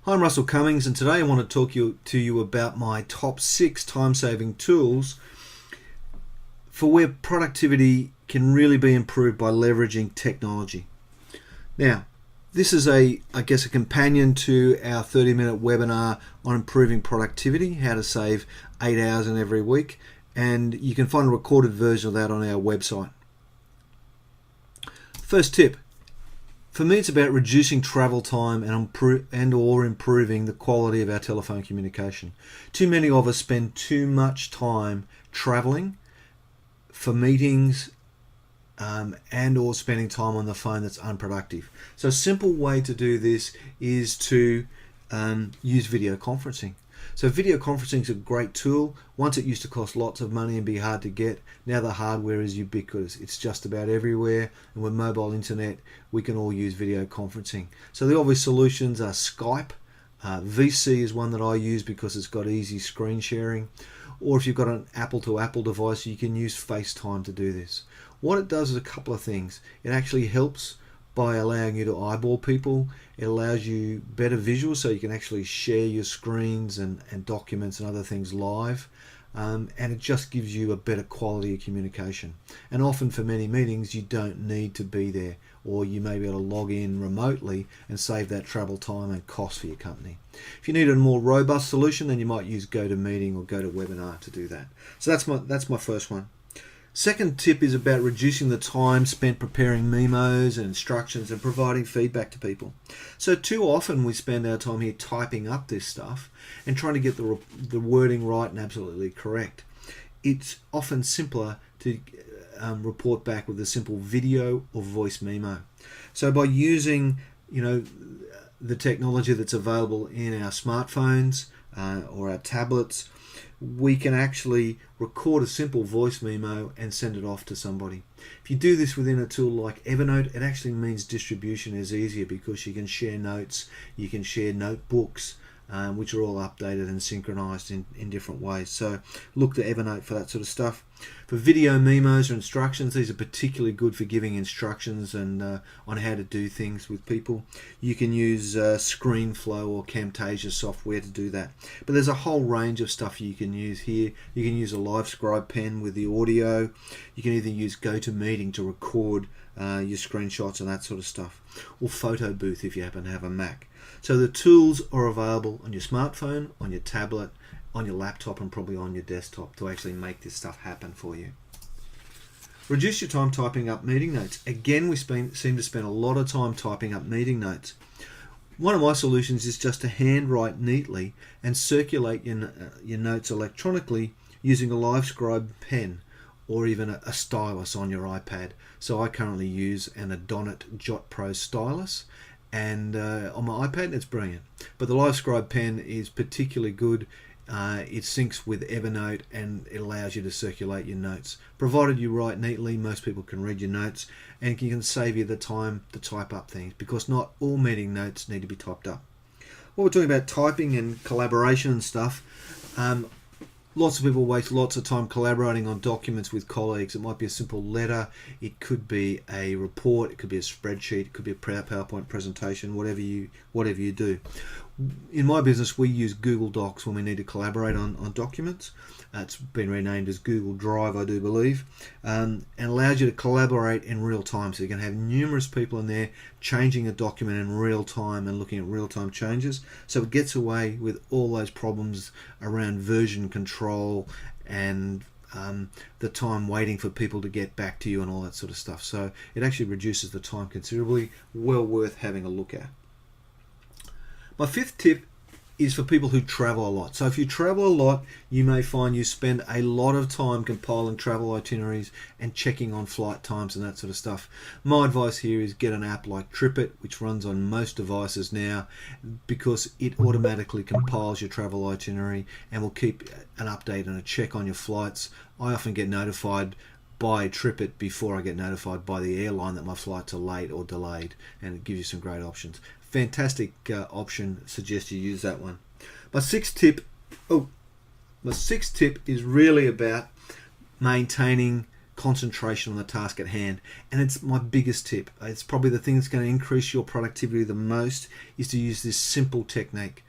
Hi, I'm Russell Cummings, and today I want to talk to you about my top 6 time-saving tools for where productivity can really be improved by leveraging technology. Now, this is a companion to our 30-minute webinar on improving productivity, how to save 8 hours in every week, and you can find a recorded version of that on our website. First tip. For me, it's about reducing travel time and or improving the quality of our telephone communication. Too many of us spend too much time traveling for meetings and or spending time on the phone that's unproductive. So a simple way to do this is to use video conferencing. So video conferencing is a great tool. Once it used to cost lots of money and be hard to get. Now the hardware is ubiquitous. It's just about everywhere. And with mobile internet, we can all use video conferencing. So the obvious solutions are Skype. VC is one that I use because it's got easy screen sharing. Or if you've got an Apple to Apple device, you can use FaceTime to do this. What it does is a couple of things. It actually helps by allowing you to eyeball people. It allows you better visuals so you can actually share your screens and documents and other things live. And it just gives you a better quality of communication. And often for many meetings you don't need to be there, or you may be able to log in remotely and save that travel time and cost for your company. If you need a more robust solution, then you might use GoToMeeting or GoToWebinar to do that. So that's my first one. Second tip is about reducing the time spent preparing memos and instructions and providing feedback to people. So too often we spend our time here typing up this stuff and trying to get the wording right and absolutely correct. It's often simpler to report back with a simple video or voice memo. So by using the technology that's available in our smartphones or our tablets, we can actually record a simple voice memo and send it off to somebody. If you do this within a tool like Evernote, it actually means distribution is easier because you can share notes, you can share notebooks, which are all updated and synchronized in different ways. So look to Evernote for that sort of stuff. For video memos or instructions, these are particularly good for giving instructions and on how to do things with people. You can use ScreenFlow or Camtasia software to do that. But there's a whole range of stuff you can use here. You can use a LiveScribe pen with the audio. You can either use GoToMeeting to record your screenshots and that sort of stuff, or Photo Booth if you happen to have a Mac. So the tools are available on your smartphone, on your tablet, on your laptop, and probably on your desktop to actually make this stuff happen for you. Reduce your time typing up meeting notes. Again, we seem to spend a lot of time typing up meeting notes. One of my solutions is just to handwrite neatly and circulate your notes electronically using a LiveScribe pen or even a stylus on your iPad. So I currently use an Adonit Jot Pro stylus, and on my iPad it's brilliant. But the LiveScribe pen is particularly good. It syncs with Evernote and it allows you to circulate your notes. Provided you write neatly, most people can read your notes, and you can save you the time to type up things, because not all meeting notes need to be typed up. When we're talking about typing and collaboration and stuff, lots of people waste lots of time collaborating on documents with colleagues. It might be a simple letter, it could be a report, it could be a spreadsheet, it could be a PowerPoint presentation, whatever you do. In my business, we use Google Docs when we need to collaborate on documents. It's been renamed as Google Drive, I do believe, and allows you to collaborate in real time. So you can have numerous people in there changing a document in real time and looking at real-time changes. So it gets away with all those problems around version control and the time waiting for people to get back to you and all that sort of stuff. So it actually reduces the time considerably. Well worth having a look at. My fifth tip is for people who travel a lot. So if you travel a lot, you may find you spend a lot of time compiling travel itineraries and checking on flight times and that sort of stuff. My advice here is get an app like TripIt, which runs on most devices now, because it automatically compiles your travel itinerary and will keep an update and a check on your flights. I often get notified by TripIt before I get notified by the airline that my flights are late or delayed, and it gives you some great options. Fantastic option. Suggest you use that one. My sixth tip is really about maintaining concentration on the task at hand. And it's my biggest tip. It's probably the thing that's going to increase your productivity the most, is to use this simple technique.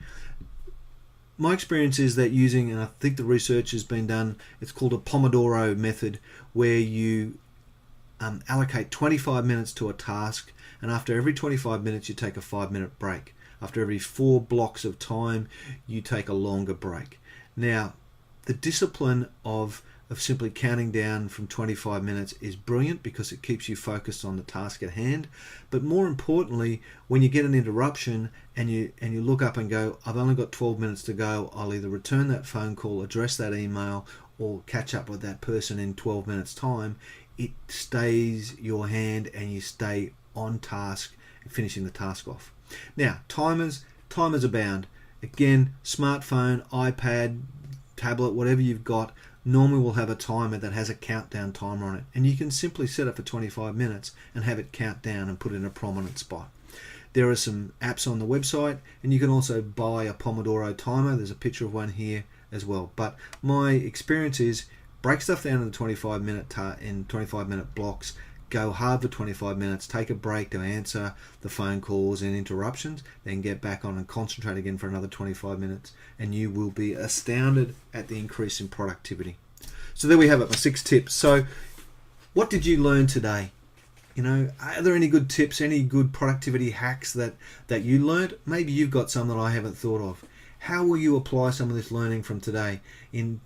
My experience is that using, and I think the research has been done, it's called a Pomodoro method, where you allocate 25 minutes to a task, and after every 25 minutes you take a 5-minute break. After every 4 blocks of time you take a longer break. Now, the discipline of simply counting down from 25 minutes is brilliant because it keeps you focused on the task at hand. But more importantly, when you get an interruption and you look up and go, I've only got 12 minutes to go, I'll either return that phone call, address that email, or catch up with that person in 12 minutes time, it stays your hand and you stay on task, finishing the task off. Now, timers abound. Again, smartphone, iPad, tablet, whatever you've got, normally will have a timer that has a countdown timer on it. And you can simply set it for 25 minutes and have it count down and put it in a prominent spot. There are some apps on the website, and you can also buy a Pomodoro timer. There's a picture of one here as well. But my experience is break stuff down in 25 minute blocks. Go hard for 25 minutes, take a break to answer the phone calls and interruptions, then get back on and concentrate again for another 25 minutes, and you will be astounded at the increase in productivity. So there we have it, my 6 tips. So what did you learn today? Are there any good tips, any good productivity hacks that you learned? Maybe you've got some that I haven't thought of. How will you apply some of this learning from today in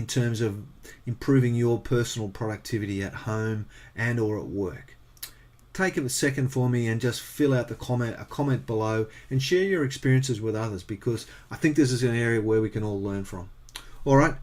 terms of improving your personal productivity at home and or at work? Take a second for me and just fill out a comment below and share your experiences with others, because I think this is an area where we can all learn from. All right,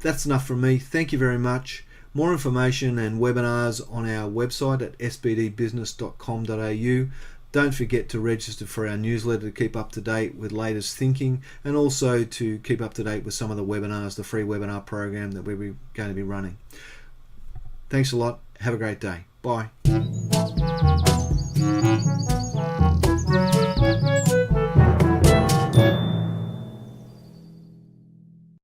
that's enough from me. Thank you very much. More information and webinars on our website at sbdbusiness.com.au. Don't forget to register for our newsletter to keep up to date with latest thinking, and also to keep up to date with some of the webinars, the free webinar program that we're going to be running. Thanks a lot. Have a great day. Bye.